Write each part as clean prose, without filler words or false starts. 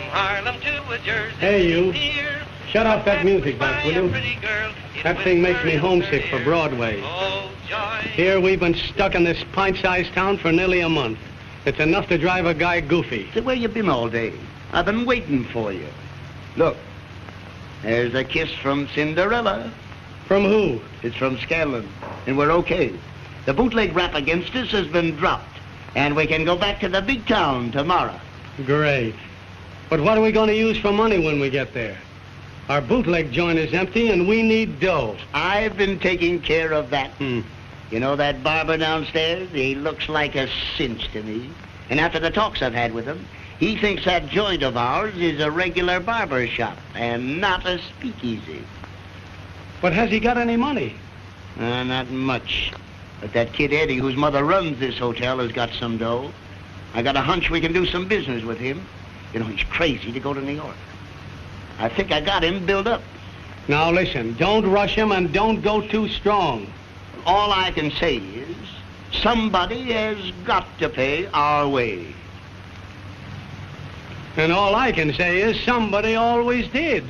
Harlem to a Jersey. Hey, you. Pier. Shut off that music, Doc, will you? That thing makes me homesick for Broadway. Oh, joy. Here we've been stuck in this pint-sized town for nearly a month. It's enough to drive a guy goofy. So where you been all day? I've been waiting for you. Look, there's a kiss from Cinderella. From who? It's from Scanlon, and we're okay. The bootleg rap against us has been dropped, and we can go back to the big town tomorrow. Great. But what are we going to use for money when we get there? Our bootleg joint is empty, and we need dough. I've been taking care of that. You know that barber downstairs? He looks like a cinch to me. And after the talks I've had with him, he thinks that joint of ours is a regular barbershop and not a speakeasy. But has he got any money? Not much. But that kid Eddie, whose mother runs this hotel, has got some dough. I got a hunch we can do some business with him. You know, he's crazy to go to New York. I think I got him built up. Now listen, don't rush him and don't go too strong. All I can say is, somebody has got to pay our way. And all I can say is somebody always did.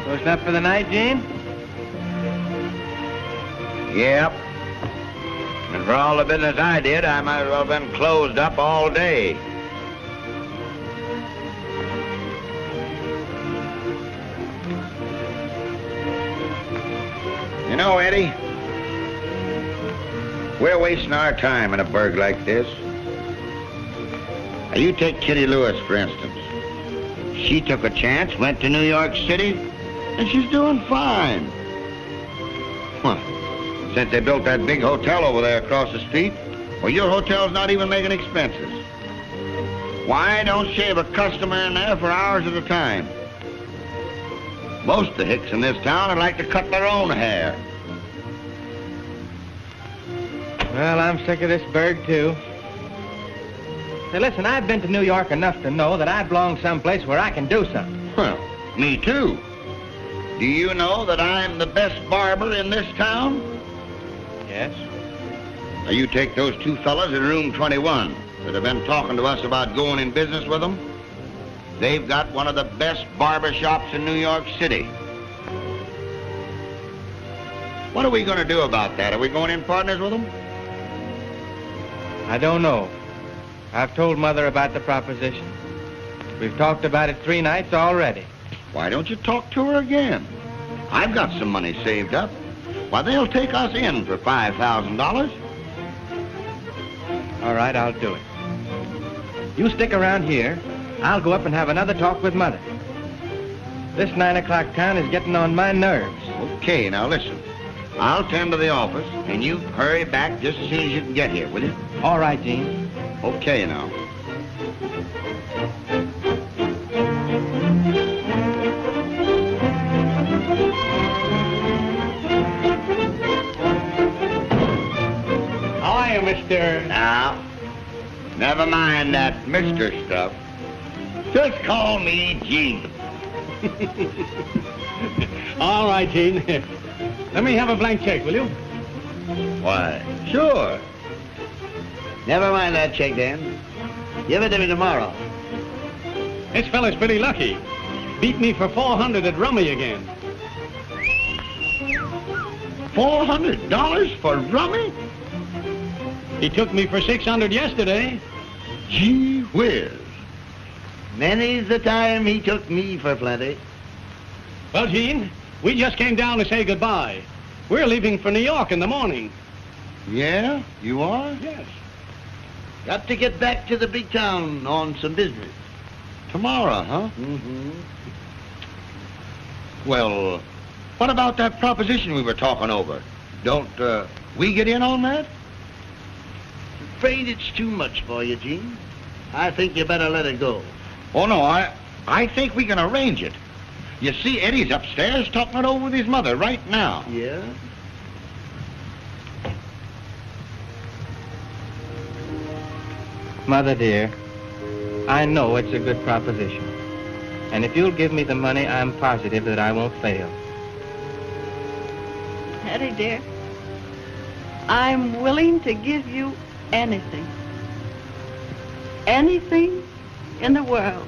Closed up for the night, Gene? Yep. And for all the business I did, I might as well have been closed up all day. You know, Eddie, we're wasting our time in a burg like this. Now, you take Kitty Lewis, for instance. She took a chance, went to New York City, and she's doing fine. What? Since they built that big hotel over there across the street, well, your hotel's not even making expenses. Why don't you have a customer in there for hours at a time? Most of the hicks in this town would like to cut their own hair. Well, I'm sick of this burg, too. Say, listen, I've been to New York enough to know that I belong someplace where I can do something. Well, me too. Do you know that I'm the best barber in this town? Yes. Now, you take those two fellas in room 21 that have been talking to us about going in business with them. They've got one of the best barbershops in New York City. What are we going to do about that? Are we going in partners with them? I don't know. I've told Mother about the proposition. We've talked about it 3 nights already. Why don't you talk to her again? I've got some money saved up. Why, they'll take us in for $5,000. All right, I'll do it. You stick around here. I'll go up and have another talk with Mother. This 9 o'clock town is getting on my nerves. Okay, now listen. I'll tend to the office, and you hurry back just as soon as you can get here, will you? All right, Gene. Okay, now. How are you, Mr.? Now, never mind that Mr. stuff. Just call me Gene. All right, Gene. Let me have a blank check, will you? Why, sure. Never mind that check, Dan. Give it to me tomorrow. This fella's pretty lucky. Beat me for $400 at rummy again. $400 for rummy? He took me for $600 yesterday. Gee whiz. Many's the time he took me for plenty. Well, Gene, we just came down to say goodbye. We're leaving for New York in the morning. Yeah, you are? Yes. Got to get back to the big town on some business. Tomorrow, huh? Mm-hmm. Well, what about that proposition we were talking over? Don't we get in on that? Afraid it's too much for you, Gene. I think you better let it go. Oh, no, I think we can arrange it. You see, Eddie's upstairs talking it over with his mother right now. Yeah? Mother, dear, I know it's a good proposition. And if you'll give me the money, I'm positive that I won't fail. Eddie, dear, I'm willing to give you anything. Anything in the world.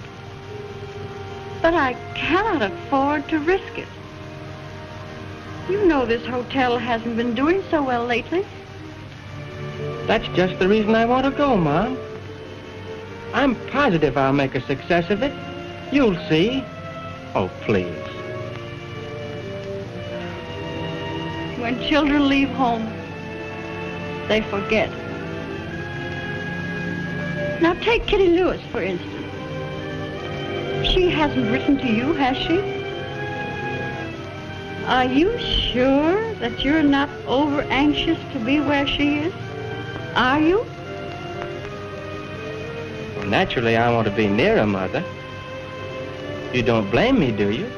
But I cannot afford to risk it. You know this hotel hasn't been doing so well lately. That's just the reason I want to go, Mom. I'm positive I'll make a success of it. You'll see. Oh, please. When children leave home, they forget. Now take Kitty Lewis, for instance. She hasn't written to you, has she? Are you sure that you're not over anxious to be where she is? Are you? Well, naturally, I want to be near her, Mother. You don't blame me, do you?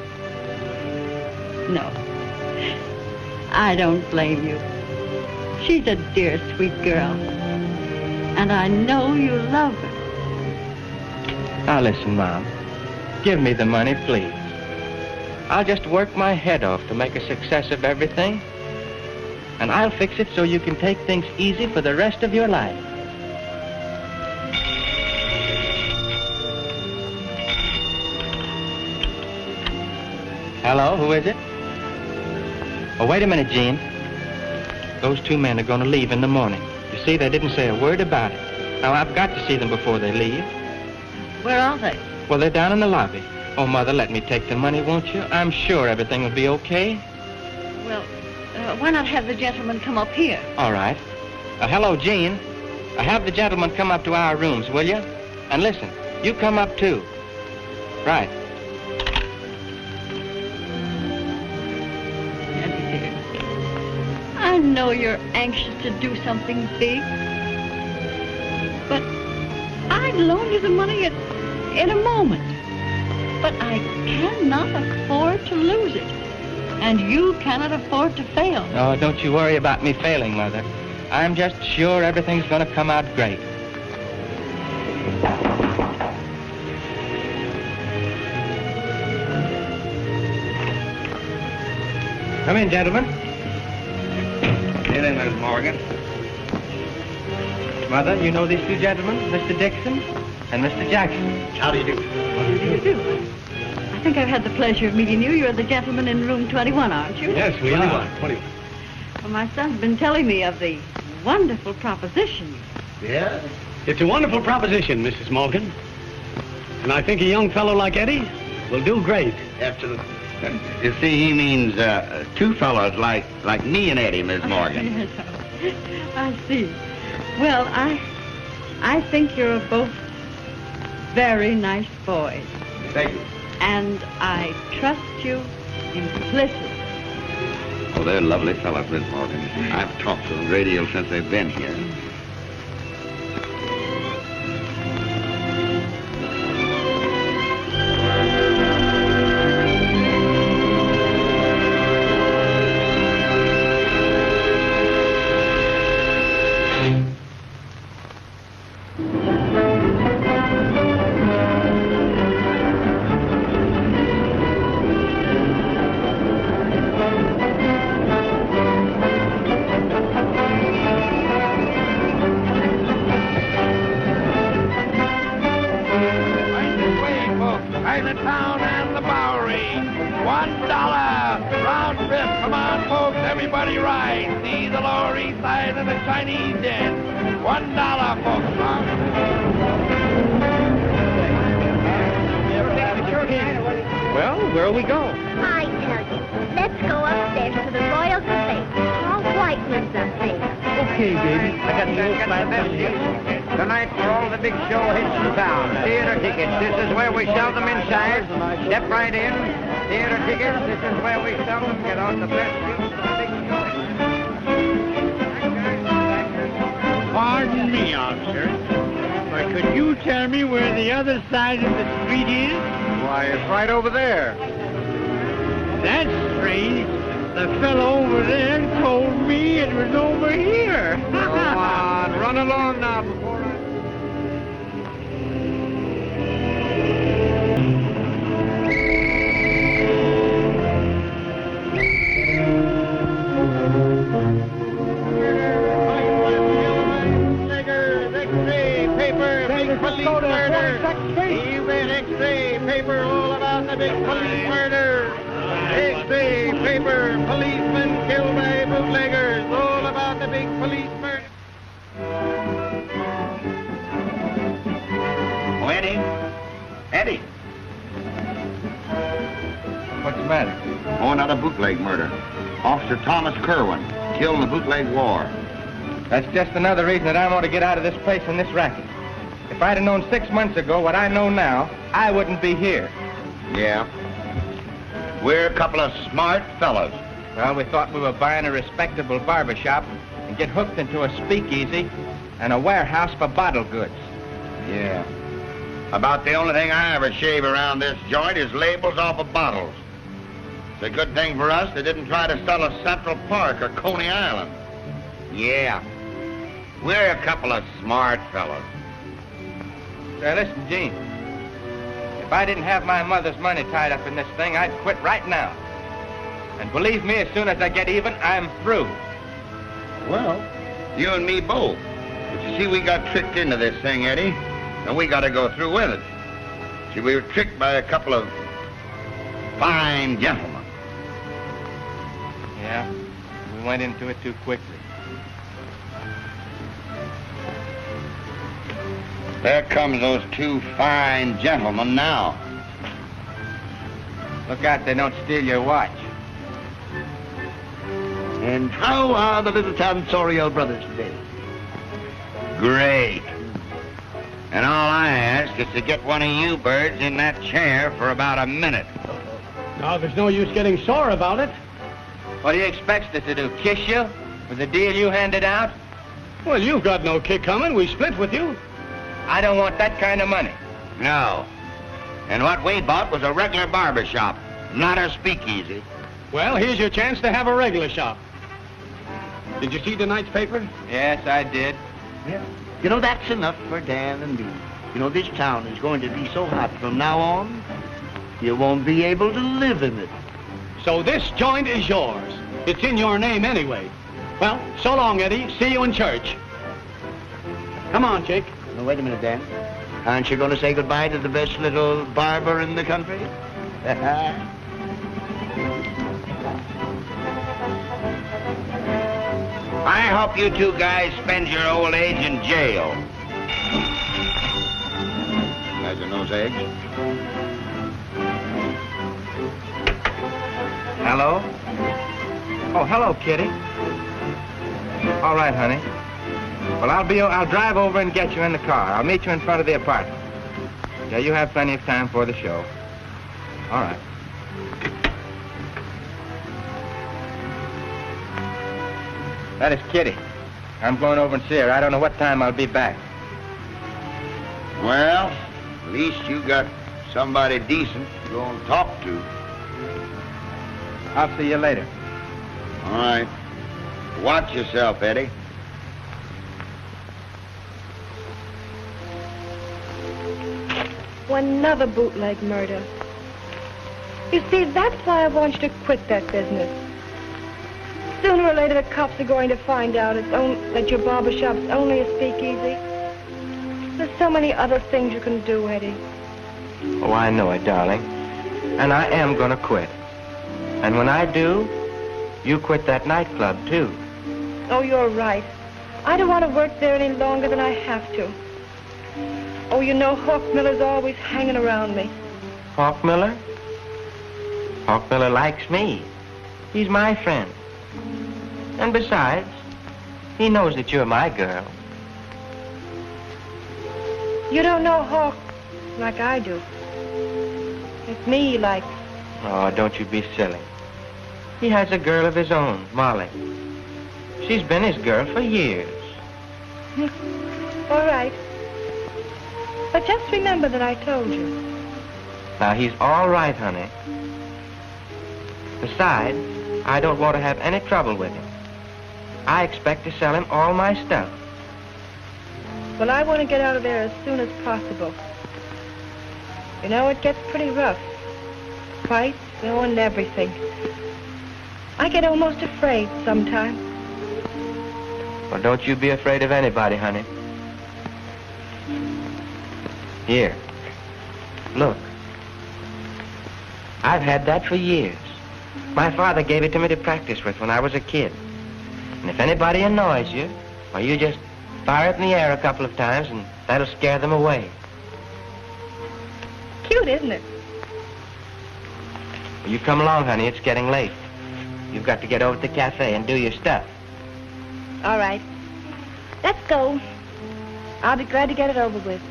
No. I don't blame you. She's a dear, sweet girl. And I know you love her. Now listen, Mom. Give me the money, please. I'll just work my head off to make a success of everything. And I'll fix it so you can take things easy for the rest of your life. Hello, who is it? Oh, wait a minute, Gene. Those two men are going to leave in the morning. You see, they didn't say a word about it. Now, I've got to see them before they leave. Where are they? Well, they're down in the lobby. Oh, Mother, let me take the money, won't you? I'm sure everything will be okay. Well, why not have the gentleman come up here? All right. Hello, Gene. Have the gentleman come up to our rooms, will you? And listen, you come up, too. Right. I know you're anxious to do something big, but I'd loan you the money in a moment. But I cannot afford to lose it, and you cannot afford to fail. Oh, don't you worry about me failing, Mother. I'm just sure everything's going to come out great. Come in, gentlemen. Get in, Miss Morgan. Mother, you know these two gentlemen, Mr. Dickson and Mr. Jackson. How do you do? How do you do? I think I've had the pleasure of meeting you. You're the gentleman in room 21, aren't you? Yes, we are. 21. Well, my son's been telling me of the wonderful proposition. Yeah? It's a wonderful proposition, Mrs. Morgan. And I think a young fellow like Eddie will do great. Absolutely. You see, he means two fellows like me and Eddie, Miss Morgan. I see. Well, I think you're both very nice boys. Thank you. And I trust you implicitly. Oh, they're lovely fellows, Miss Morgan. I've talked to them a great deal since they've been here. Tonight, for all the big show hits in town, theater tickets, this is where we sell them inside. Step right in. Theater tickets, this is where we sell them. Get out the best seats for the big show. Pardon me, officer, but could you tell me where the other side of the street is? Why, it's right over there. That's strange. The fellow over there told me it was over here. Come on, run along now before I... Bootleggers, the matter? Oh, another bootleg murder. Officer Thomas Kerwin, killed in the bootleg war. That's just another reason that I want to get out of this place and this racket. If I'd have known 6 months ago what I know now, I wouldn't be here. Yeah. We're a couple of smart fellows. Well, we thought we were buying a respectable barbershop and get hooked into a speakeasy and a warehouse for bottle goods. Yeah. About the only thing I ever shave around this joint is labels off of bottles. It's a good thing for us they didn't try to sell us Central Park or Coney Island. Yeah. We're a couple of smart fellows. Say, listen, Gene. If I didn't have my mother's money tied up in this thing, I'd quit right now. And believe me, as soon as I get even, I'm through. Well, you and me both. But you see, we got tricked into this thing, Eddie. And we got to go through with it. See, we were tricked by a couple of fine gentlemen. Yeah, we went into it too quickly. There comes those two fine gentlemen now. Look out they don't steal your watch. And how are the little Tonsorial brothers today? Great. And all I ask is to get one of you birds in that chair for about a minute. Now, there's no use getting sore about it. What do you expect us to do, kiss you for the deal you handed out? Well, you've got no kick coming. We split with you. I don't want that kind of money. No. And what we bought was a regular barbershop, not a speakeasy. Well, here's your chance to have a regular shop. Did you see tonight's paper? Yes, I did. Yeah. You know, that's enough for Dan and me. You know, this town is going to be so hot from now on, you won't be able to live in it. So this joint is yours. It's in your name anyway. Well, so long, Eddie. See you in church. Come on, Jake. Now, wait a minute, Dan. Aren't you going to say goodbye to the best little barber in the country? I hope you two guys spend your old age in jail. Guys in those eggs? Hello? Oh, hello, Kitty. All right, honey. Well, I'll drive over and get you in the car. I'll meet you in front of the apartment. Yeah, you have plenty of time for the show. All right. That is Kitty. I'm going over and see her. I don't know what time I'll be back. Well, at least you got somebody decent to go and talk to. I'll see you later. All right. Watch yourself, Eddie. Another bootleg murder. You see, that's why I want you to quit that business. Sooner or later, the cops are going to find out that your barbershop's only a speakeasy. There's so many other things you can do, Eddie. Oh, I know it, darling. And I am going to quit. And when I do, you quit that nightclub, too. Oh, you're right. I don't want to work there any longer than I have to. Oh, you know, Hawk Miller's always hanging around me. Hawk Miller? Hawk Miller likes me. He's my friend. And besides, he knows that you're my girl. You don't know Hawk like I do. It's me he likes. Oh, don't you be silly. He has a girl of his own, Molly. She's been his girl for years. All right. But just remember that I told you. Now, he's all right, honey. Besides, I don't want to have any trouble with him. I expect to sell him all my stuff. Well, I want to get out of there as soon as possible. You know, it gets pretty rough. Fights, and everything. I get almost afraid sometimes. Well, don't you be afraid of anybody, honey. Here. Look. I've had that for years. My father gave it to me to practice with when I was a kid. And if anybody annoys you, well, you just fire it in the air a couple of times and that'll scare them away. Cute, isn't it? Well, you come along, honey. It's getting late. You've got to get over to the cafe and do your stuff. All right. Let's go. I'll be glad to get it over with.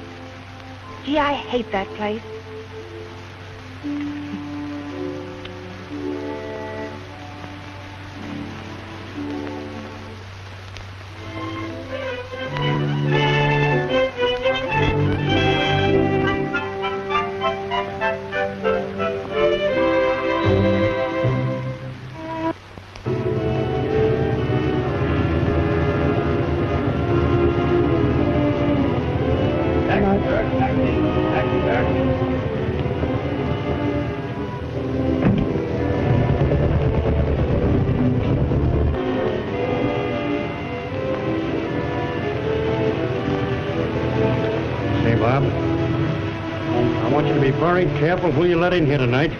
Gee, I hate that place. Bob. I want you to be very careful who you let in here tonight.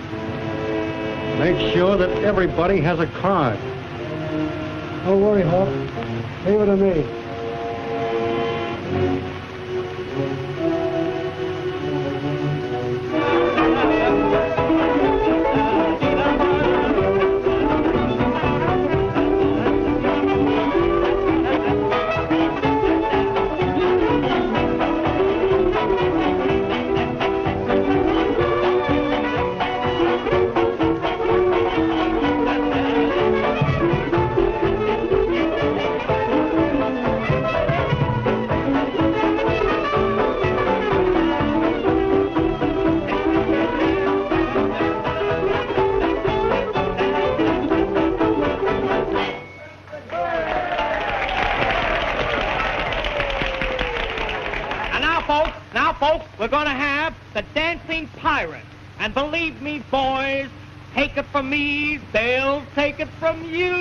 Make sure that everybody has a card. Don't worry, Hawk. Leave it to me. We're going to have the Dancing Pirate. And believe me, boys, take it from me, they'll take it from you.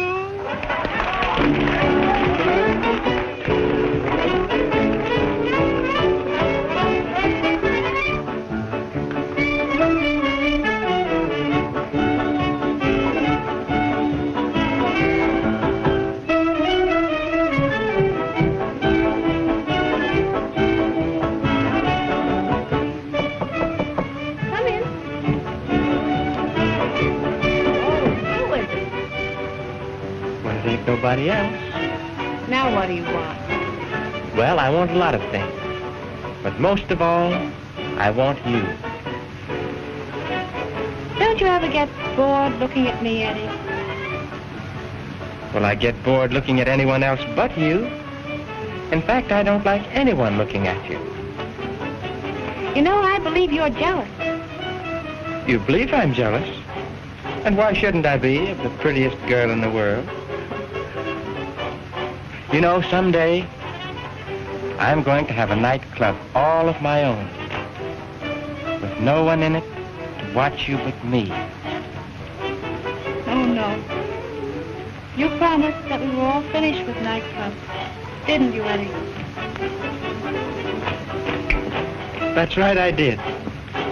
Nobody else. Now what do you want? Well, I want a lot of things. But most of all, I want you. Don't you ever get bored looking at me, Eddie? Well, I get bored looking at anyone else but you. In fact, I don't like anyone looking at you. You know, I believe you're jealous. You believe I'm jealous? And why shouldn't I be of the prettiest girl in the world? You know, someday, I'm going to have a nightclub all of my own, with no one in it to watch you but me. Oh, no. You promised that we were all finished with nightclubs, didn't you, Eddie? That's right, I did.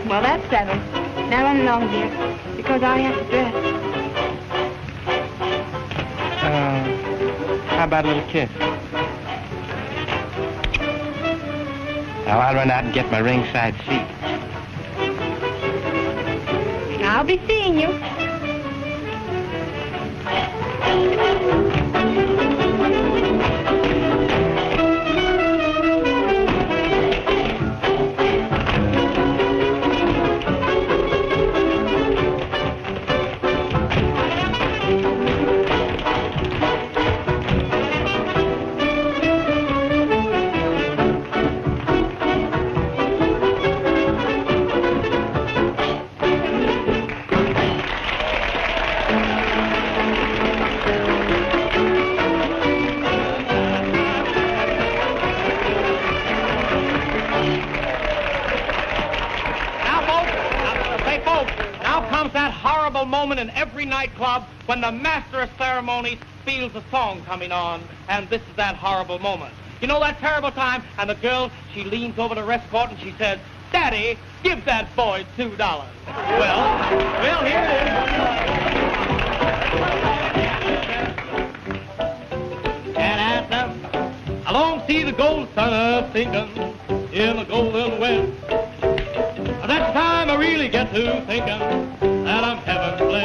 Well, that's settled. Now run along, dear, because I have to dress. How about a little kiss? Now I'll run out and get my ringside seat. I'll be seeing you. Moment in every nightclub when the master of ceremonies feels a song coming on, and this is that horrible moment. You know that terrible time, and the girl, she leans over to Rescourt and she says, "Daddy, give that boy $2." Well, here it is. And at them, I long see the gold sun a-sinking in the golden west. That's the time I really get to thinking that I'm heaven blessed.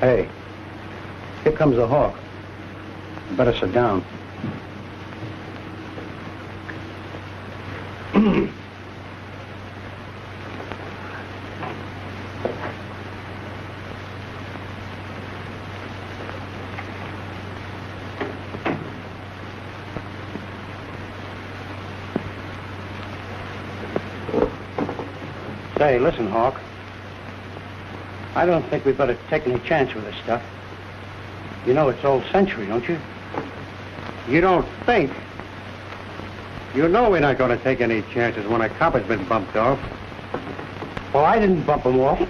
Hey, here comes the hawk. You better sit down. Say, listen, Hawk. I don't think we better take any chance with this stuff. You know it's old century, don't you? You don't think? You know we're not going to take any chances when a cop has been bumped off. Well, I didn't bump him off.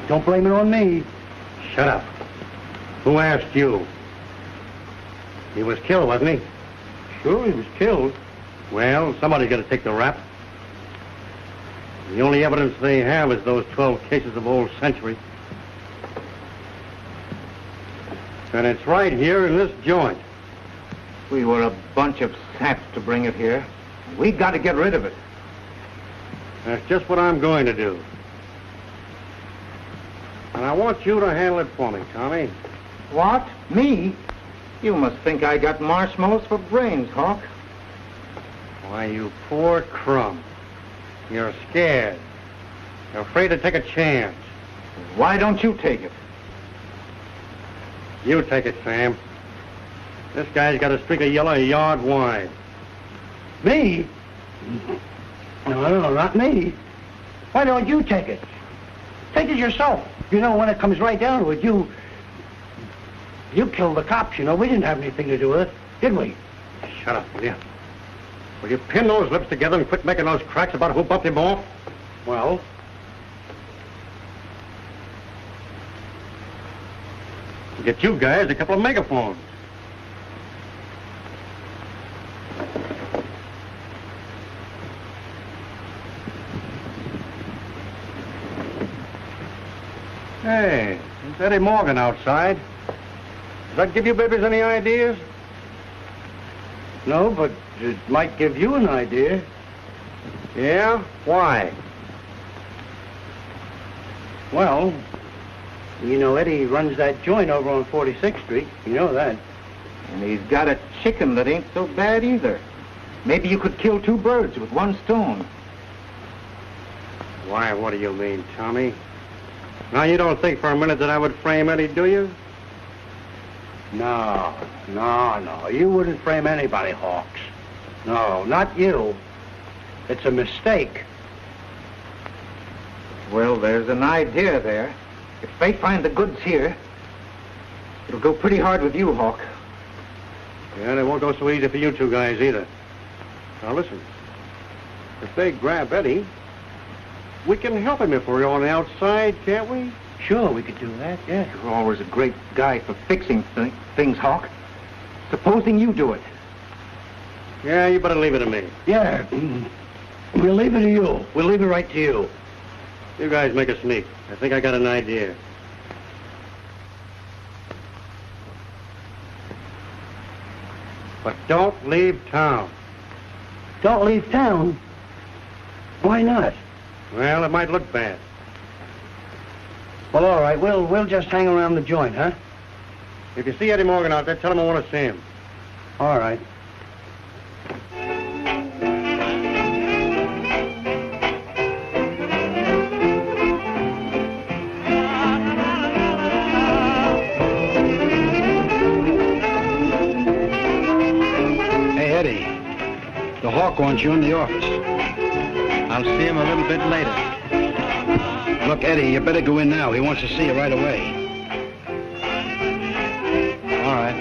Don't blame it on me. Shut up. Who asked you? He was killed, wasn't he? Sure, he was killed. Well, somebody's got to take the rap. The only evidence they have is those 12 cases of old century. And it's right here in this joint. We were a bunch of saps to bring it here. We got to get rid of it. That's just what I'm going to do. And I want you to handle it for me, Tommy. What? Me? You must think I got marshmallows for brains, Hawk. Why, you poor crumb. You're scared. You're afraid to take a chance. Why don't you take it? You take it, Sam. This guy's got a streak of yellow a yard wide. Me? No, not me. Why don't you take it? Take it yourself. You know, when it comes right down to it, you killed the cops, you know. We didn't have anything to do with it, did we? Shut up, will you? Will you pin those lips together and quit making those cracks about who bumped him off? Well? Get you guys a couple of megaphones. Hey, it's Eddie Morgan outside. Does that give you babies any ideas? No, but it might give you an idea. Yeah? Why? Well, you know Eddie runs that joint over on 46th Street. You know that. And he's got a chicken that ain't so bad either. Maybe you could kill two birds with one stone. Why, what do you mean, Tommy? Now, you don't think for a minute that I would frame Eddie, do you? No. You wouldn't frame anybody, Hawks. No, not you. It's a mistake. Well, there's an idea there. If they find the goods here, it'll go pretty hard with you, Hawk. Yeah, it won't go so easy for you two guys either. Now, listen. If they grab Eddie, we can help him if we're on the outside, can't we? Sure, we could do that, yeah. You're always a great guy for fixing things, Hawk. Supposing you do it. Yeah, you better leave it to me. Yeah, we'll leave it to you. We'll leave it right to you. You guys make a sneak. I think I got an idea. But don't leave town. Don't leave town? Why not? Well, it might look bad. Well, all right, we'll just hang around the joint, huh? If you see Eddie Morgan out there, tell him I want to see him. All right. Hey, Eddie. The Hawk wants you in the office. I'll see him a little bit later. Look, Eddie, you better go in now. He wants to see you right away. All right.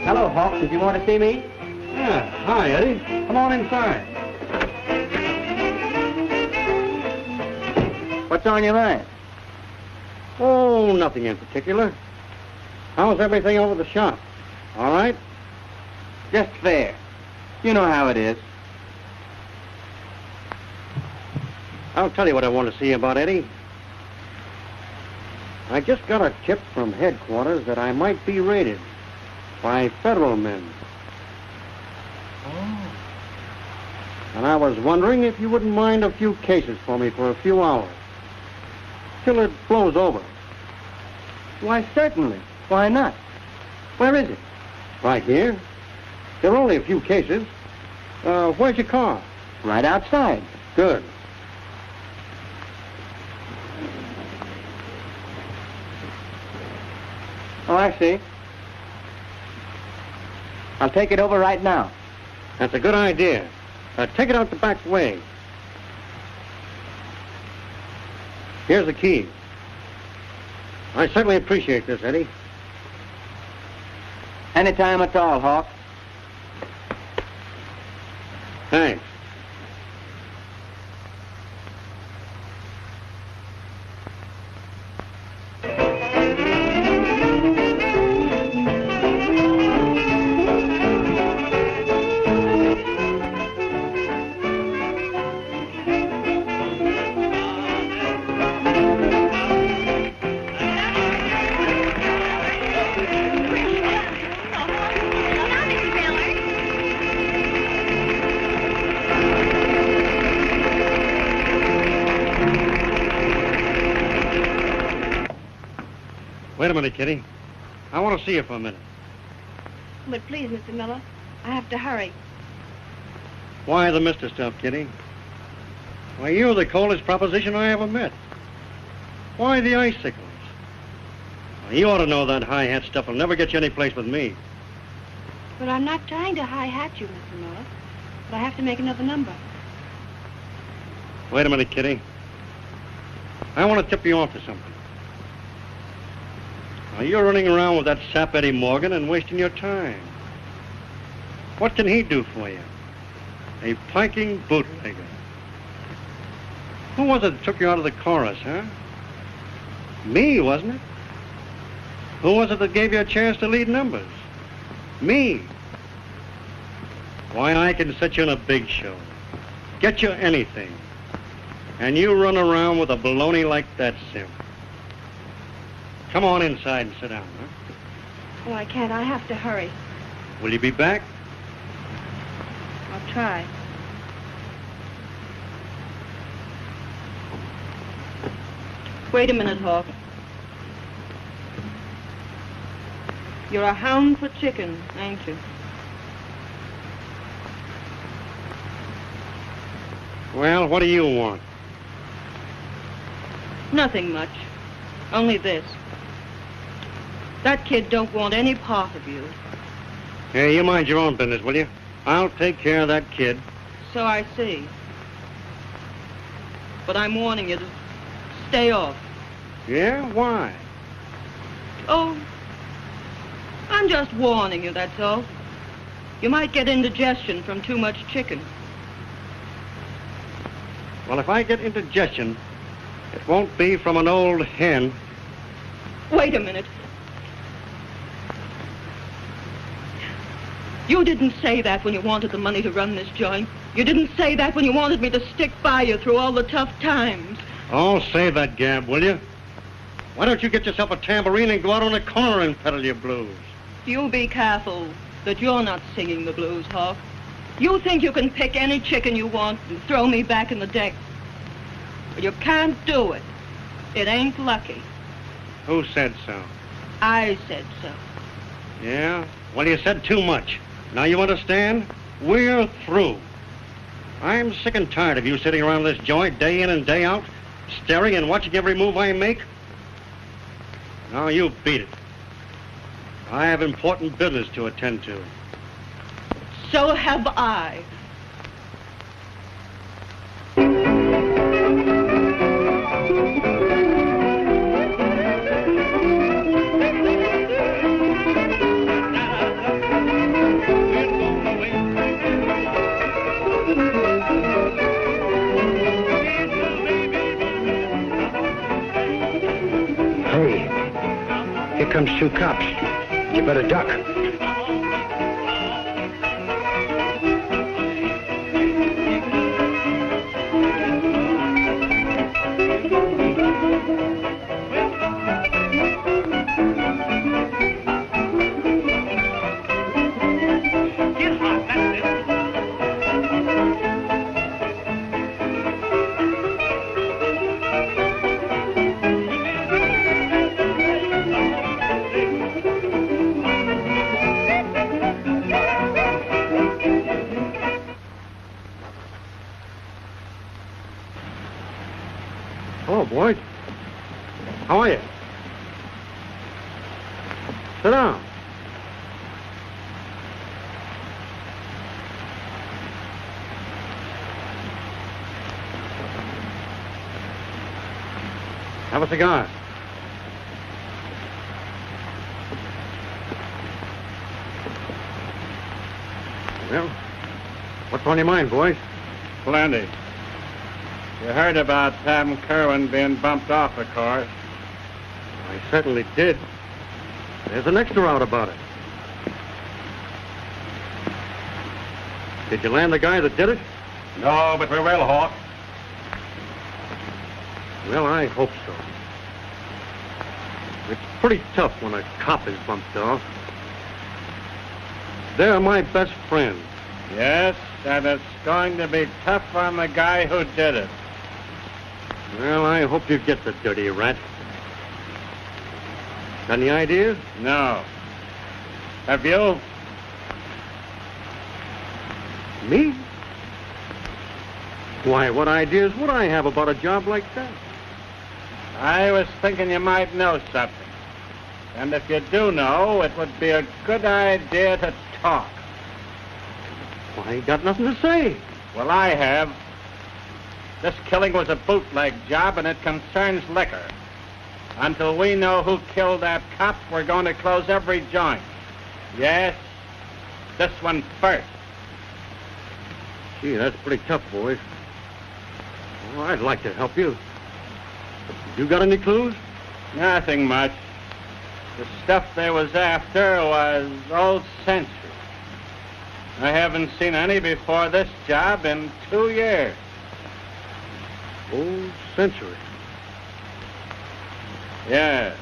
Hello, Hawk. Did you want to see me? Yeah. Hi, Eddie. Come on inside. What's on your mind? Oh, nothing in particular. How's everything over the shop? All right? Just fair. You know how it is. I'll tell you what I want to see about, Eddie. I just got a tip from headquarters that I might be raided by federal men. Oh. And I was wondering if you wouldn't mind a few cases for me for a few hours. Till it blows over. Why, certainly. Why not? Where is it? Right here. There are only a few cases. Where's your car? Right outside. Good. Oh, I see. I'll take it over right now. That's a good idea. Take it out the back way. Here's the key. I certainly appreciate this, Eddie. Anytime at all, Hawk. Thanks. Wait a minute, Kitty. I want to see you for a minute. But please, Mr. Miller, I have to hurry. Why the Mr. stuff, Kitty? Why, you're the coldest proposition I ever met. Why the icicles? Well, you ought to know that high-hat stuff will never get you any place with me. But I'm not trying to high-hat you, Mr. Miller. But I have to make another number. Wait a minute, Kitty. I want to tip you off to something. Now, you're running around with that sap Eddie Morgan and wasting your time. What can he do for you? A planking bootlegger. Who was it that took you out of the chorus, huh? Me, wasn't it? Who was it that gave you a chance to lead numbers? Me. Why, I can set you in a big show. Get you anything. And you run around with a baloney like that, Sim. Come on inside and sit down, huh? Oh, I can't. I have to hurry. Will you be back? I'll try. Wait a minute, Hawk. You're a hound for chicken, ain't you? Well, what do you want? Nothing much. Only this. That kid don't want any part of you. Hey, you mind your own business, will you? I'll take care of that kid. So I see. But I'm warning you to stay off. Yeah? Why? Oh, I'm just warning you, that's all. You might get indigestion from too much chicken. Well, if I get indigestion, it won't be from an old hen. Wait a minute. You didn't say that when you wanted the money to run this joint. You didn't say that when you wanted me to stick by you through all the tough times. Oh, save that gab, will you? Why don't you get yourself a tambourine and go out on the corner and peddle your blues? You be careful that you're not singing the blues, Hawk. You think you can pick any chicken you want and throw me back in the deck. But you can't do it. It ain't lucky. Who said so? I said so. Yeah? Well, you said too much. Now you understand? We're through. I'm sick and tired of you sitting around this joint day in and day out, staring and watching every move I make. Now you beat it. I have important business to attend to. So have I. Here comes 2 cops. You better duck. Get hot, that's it. Hello, boys. How are you? Sit down. Have a cigar. Well, what's on your mind, boys? Plenty. You heard about Tam Kerwin being bumped off, of course. I certainly did. There's an extra out about it. Did you land the guy that did it? No, but we will, Hawk. Well, I hope so. It's pretty tough when a cop is bumped off. They're my best friends. Yes, and it's going to be tough on the guy who did it. Well, I hope you get the dirty rat. Got any ideas? No. Have you? Me? Why, what ideas would I have about a job like that? I was thinking you might know something. And if you do know, it would be a good idea to talk. Well, I ain't got nothing to say. Well, I have. This killing was a bootleg job, and it concerns liquor. Until we know who killed that cop, we're going to close every joint. Yes, this one first. Gee, that's pretty tough, boys. Well, I'd like to help you. You got any clues? Nothing much. The stuff they was after was old Century. I haven't seen any before this job in 2 years. Old Century. Yeah.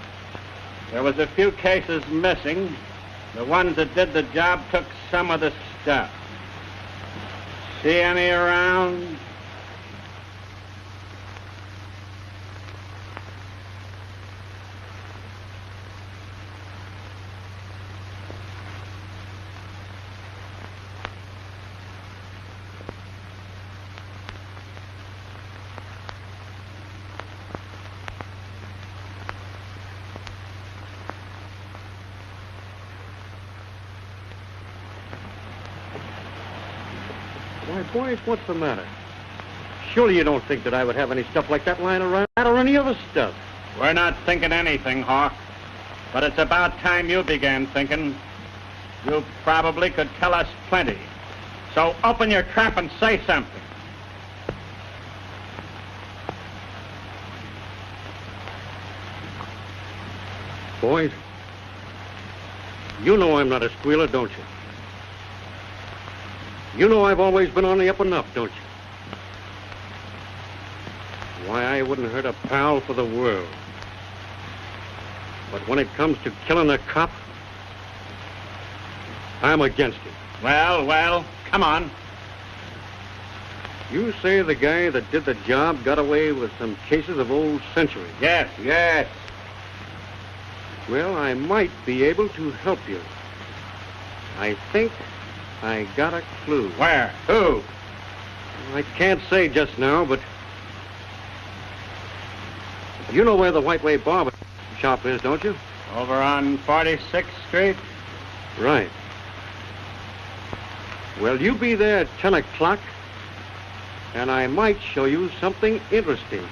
There was a few cases missing. The ones that did the job took some of the stuff. See any around? Why, boys, what's the matter? Surely you don't think that I would have any stuff like that lying around or any other stuff. We're not thinking anything, Hawk. But it's about time you began thinking. You probably could tell us plenty. So open your trap and say something. Boys, you know I'm not a squealer, don't you? You know I've always been on the up and up, don't you? Why, I wouldn't hurt a pal for the world. But when it comes to killing a cop, I'm against it. Well, come on. You say the guy that did the job got away with some cases of Old Century. Yes. Well, I might be able to help you. I think I got a clue. Where? Who? I can't say just now, but you know where the White Way barber shop is, don't you? Over on 46th Street? Right. Well, you be there at 10 o'clock, and I might show you something interesting.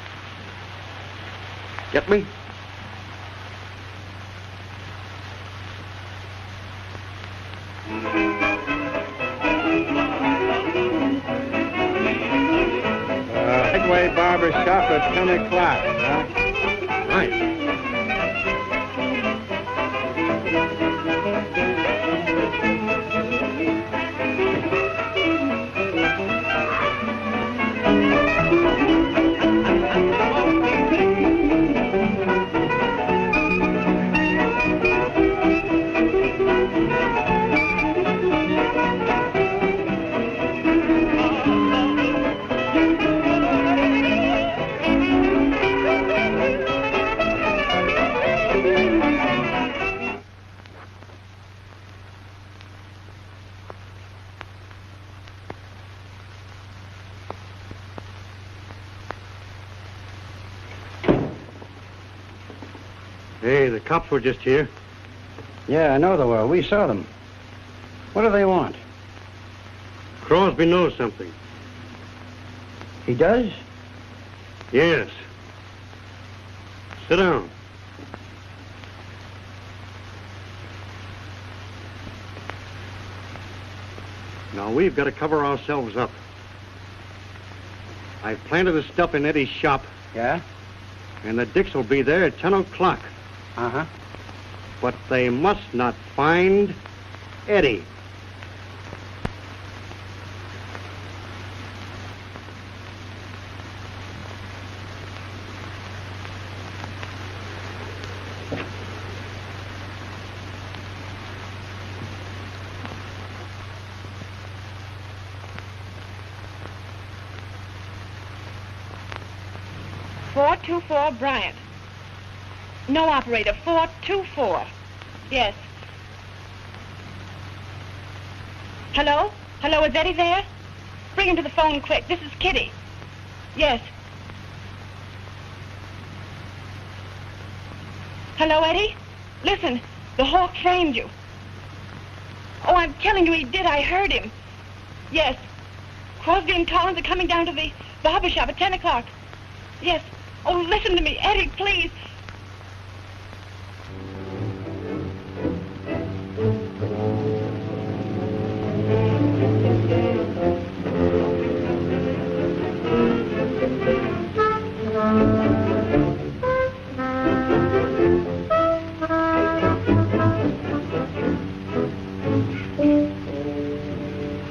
Get me? White Way barber shop at 10 o'clock, huh? Right. Hey, the cops were just here. Yeah, I know they were. We saw them. What do they want? Crosby knows something. He does? Yes. Sit down. Now, we've got to cover ourselves up. I've planted the stuff in Eddie's shop, Yeah? and the Dicks will be there at 10 o'clock. Uh-huh. But they must not find Eddie. Bryant. No, operator. 424. Yes. Hello? Hello, is Eddie there? Bring him to the phone quick. This is Kitty. Yes. Hello, Eddie? Listen, the Hawk framed you. Oh, I'm telling you he did. I heard him. Yes. Crosby and Collins are coming down to the barbershop at 10 o'clock. Yes. Oh, listen to me, Eddie, please.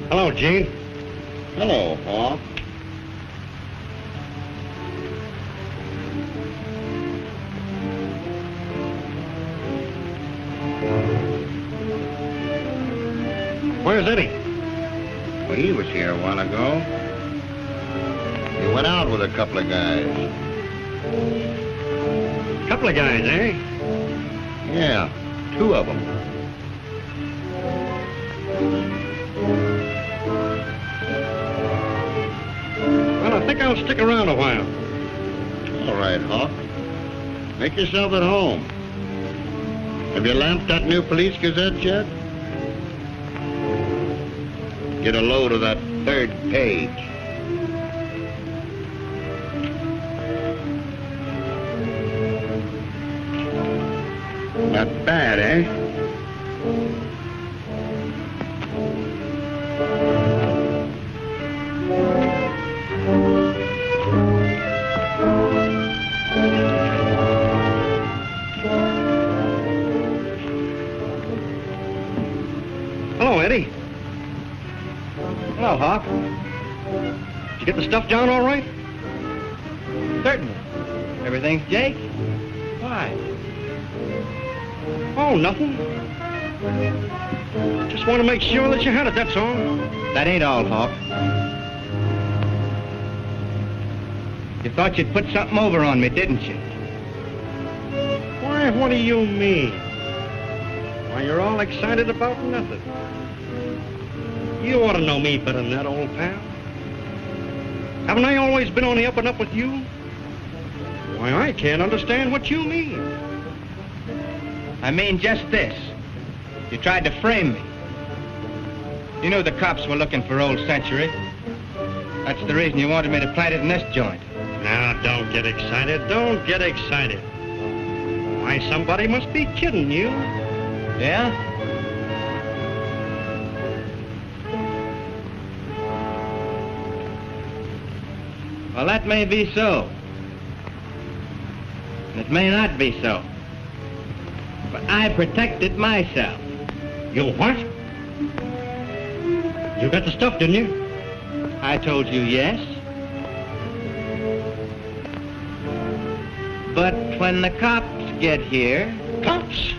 Hello, Gene. Hello, Hawk. Where's Eddie? Well, he was here a while ago. He went out with a couple of guys. Couple of guys, eh? Yeah, 2 of them. Well, I think I'll stick around a while. All right, Hawk. Make yourself at home. Have you lamped that new police gazette yet? Get a load of that 3rd page. Not bad, eh? Hello, Eddie. Hello, Hawk. Did you get the stuff down all right? Certainly. Everything's Jake? Why? Oh, nothing. Just want to make sure that you had it, that's all. That ain't all, Hawk. You thought you'd put something over on me, didn't you? Why, what do you mean? Why, you're all excited about nothing. You ought to know me better than that, old pal. Haven't I always been on the up and up with you? Why, I can't understand what you mean. I mean just this. You tried to frame me. You knew the cops were looking for Old Century. That's the reason you wanted me to plant it in this joint. Now, don't get excited. Don't get excited. Why, somebody must be kidding you. Yeah? Well, that may be so. And it may not be so. But I protected myself. You what? You got the stuff, didn't you? I told you yes. But when the cops get here... Cops?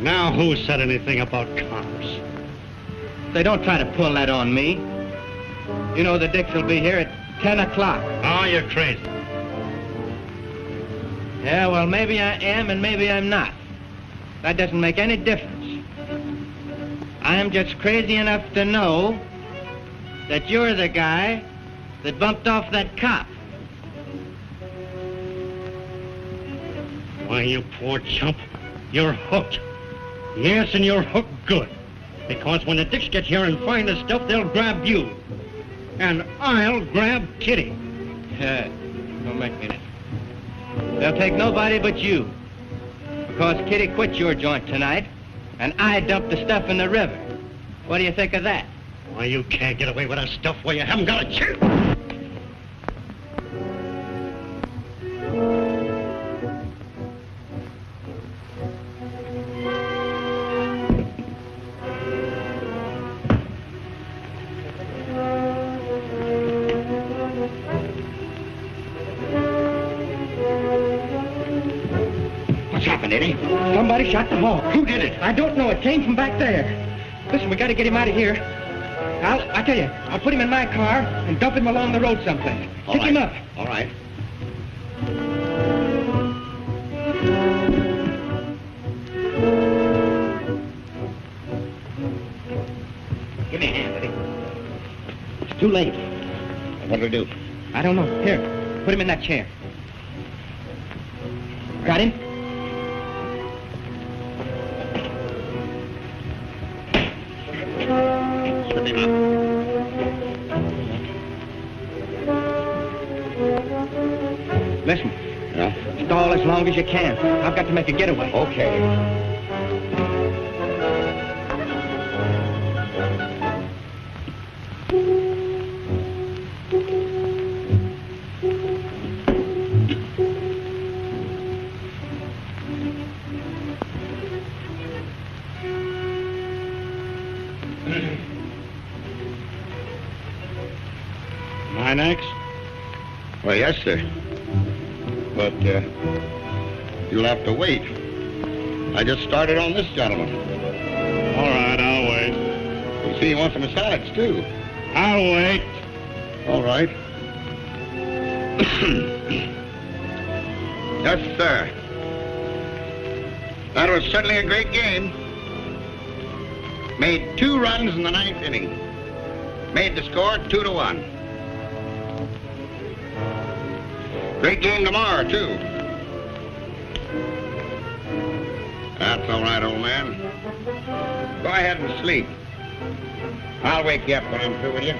Now, who said anything about cops? They don't try to pull that on me. You know the Dicks will be here at 10 o'clock. Oh, you're crazy. Yeah, well, maybe I am and maybe I'm not. That doesn't make any difference. I'm just crazy enough to know that you're the guy that bumped off that cop. Why, you poor chump, you're hooked. Yes, and you're hooked good. Because when the Dicks get here and find the stuff, they'll grab you. And I'll grab Kitty. Don't make me. They'll take nobody but you. Because Kitty quit your joint tonight, and I dumped the stuff in the river. What do you think of that? Why, you can't get away with that stuff where you haven't got a chance. Somebody shot the hawk. Who did it? I don't know. It came from back there. Listen, we got to get him out of here. I tell you, I'll put him in my car and dump him along the road someplace. Pick him up. All right. Give me a hand, Eddie. It's too late. What'll do? I don't know. Here, put him in that chair. Got him? Slip him up. Listen. Yeah? Stall as long as you can. I've got to make a getaway. Okay. Next? Well, yes, sir. But, you'll have to wait. I just started on this gentleman. All right, I'll wait. You see, he wants some massage, too. I'll wait. All right. Yes, sir. That was certainly a great game. Made 2 runs in the 9th inning. Made the score 2-1. Great game tomorrow, too. That's all right, old man. Go ahead and sleep. I'll wake you up when I'm through with you.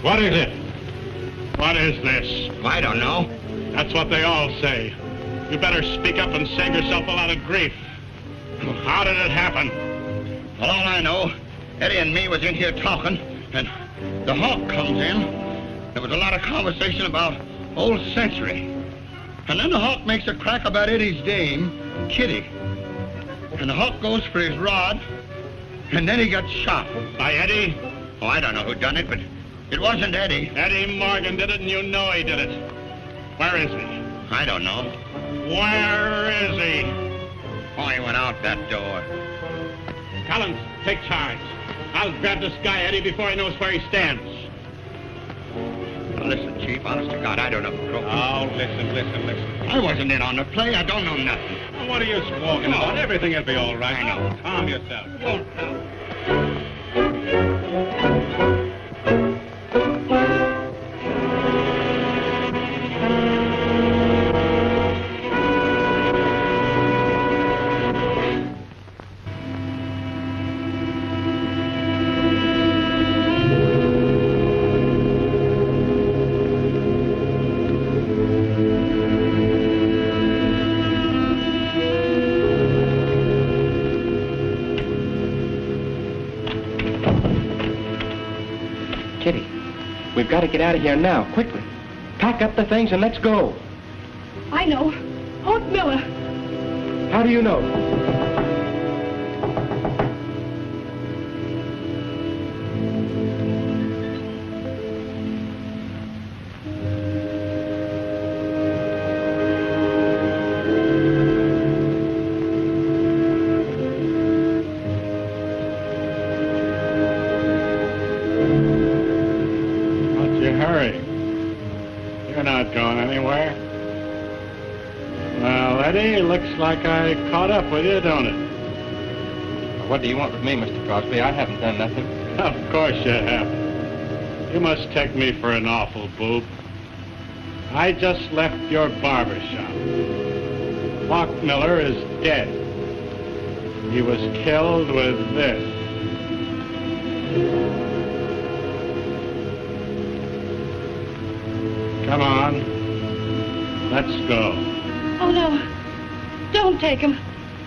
What is it? What is this? I don't know. That's what they all say. You better speak up and save yourself a lot of grief. How did it happen? Well, all I know, Eddie and me was in here talking, and the Hawk comes in. There was a lot of conversation about old Century. And then the Hawk makes a crack about Eddie's dame, Kitty. And the Hawk goes for his rod, and then he got shot. By Eddie? Oh, I don't know who done it, but it wasn't Eddie. Eddie Morgan did it, and you know he did it. Where is he? I don't know. Where is he? Oh, he went out that door. Collins, take charge. I'll grab this guy, Eddie, before he knows where he stands. Well, listen, Chief, honest to God, I don't know who broke. Oh, listen. I wasn't in on the play. I don't know nothing. Well, what are you squawking about? Everything will be all right. I know. Calm yourself. We've got to get out of here now, quickly. Pack up the things and let's go. I know. Hawk Miller. How do you know? Eddie, looks like I caught up with you, don't it? What do you want with me, Mr. Crosby? I haven't done nothing. Of course you haven't. You must take me for an awful boob. I just left your barber shop. Hawk Miller is dead. He was killed with this. Come on. Let's go. Oh, no. Don't take him.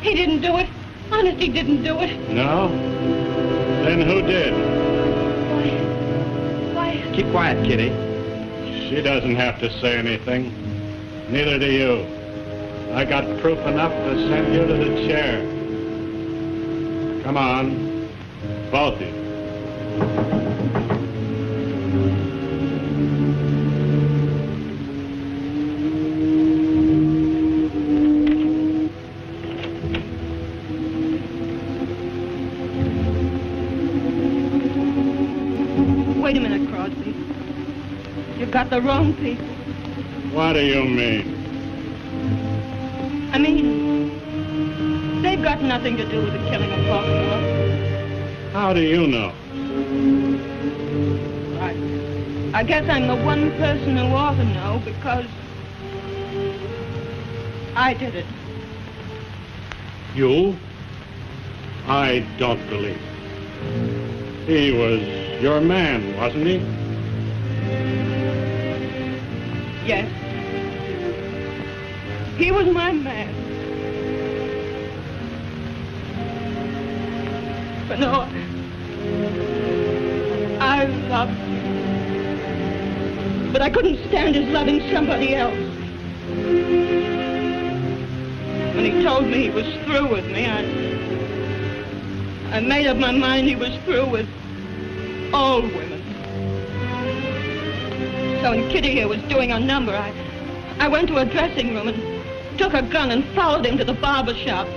He didn't do it. Honest, he didn't do it. No? Then who did? Why? Keep quiet, Kitty. She doesn't have to say anything. Neither do you. I got proof enough to send you to the chair. Come on, both of you. Wait a minute, Crosby. You've got the wrong people. What do you mean? I mean, they've got nothing to do with the killing of Hawk Miller. How do you know? I guess I'm the one person who ought to know because I did it. You? I don't believe it. He was your man, wasn't he? Yes. He was my man. But no, I loved him. But I couldn't stand his loving somebody else. When he told me he was through with me, I made up my mind he was through with all women. So when Kitty here was doing her number, I went to her dressing room and took a gun and followed him to the barber shop.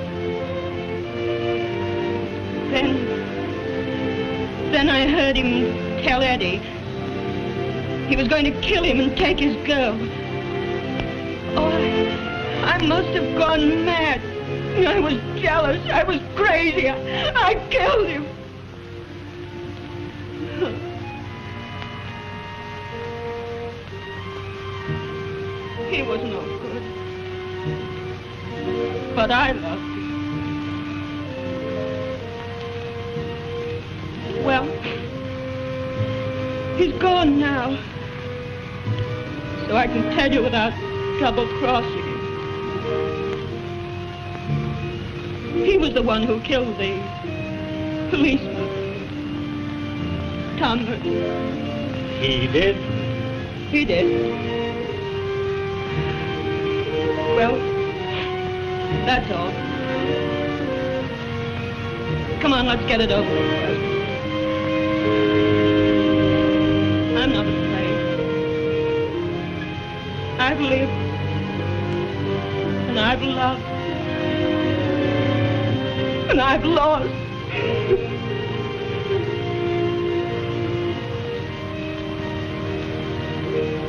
Then I heard him tell Eddie he was going to kill him and take his girl. Oh, I must have gone mad. I was jealous. I was crazy. I killed him. He was no good. But I loved him. Well, he's gone now. So I can tell you without double-crossing him. He was the one who killed the policeman, Tom Merton. He did? He did. Well, that's all. Come on, let's get it over with. I'm not afraid. I've lived, and I've loved, and I've lost.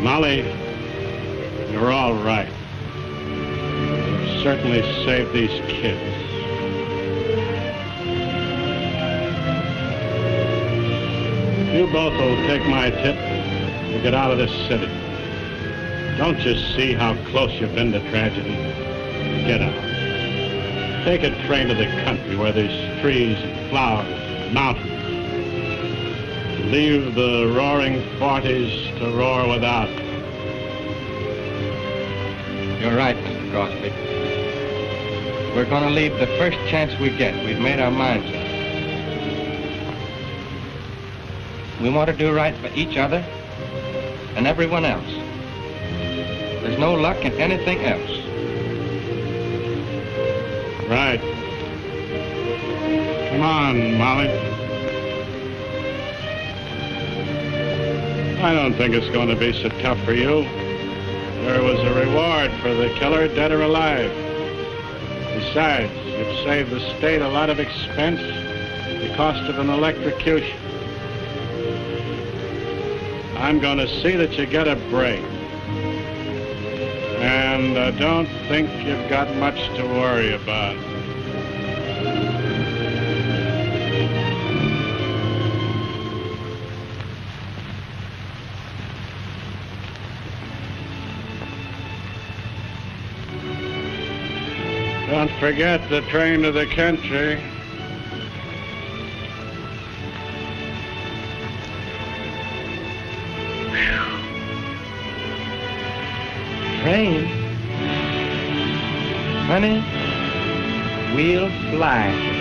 Molly, you're all right. You've certainly saved these kids. You both will take my tip and get out of this city. Don't you see how close you've been to tragedy? Get out. Take a train to the country where there's trees and flowers and mountains. Leave the roaring 40s to roar without. You're right, Mr. Crosby. We're going to leave the first chance we get. We've made our minds up. We want to do right for each other and everyone else. There's no luck in anything else. Right. Come on, Molly. I don't think it's going to be so tough for you. There was a reward for the killer, dead or alive. Besides, you've saved the state a lot of expense, the cost of an electrocution. I'm going to see that you get a break. And I don't think you've got much to worry about. Don't forget the train to the country. Train? Honey, we'll fly.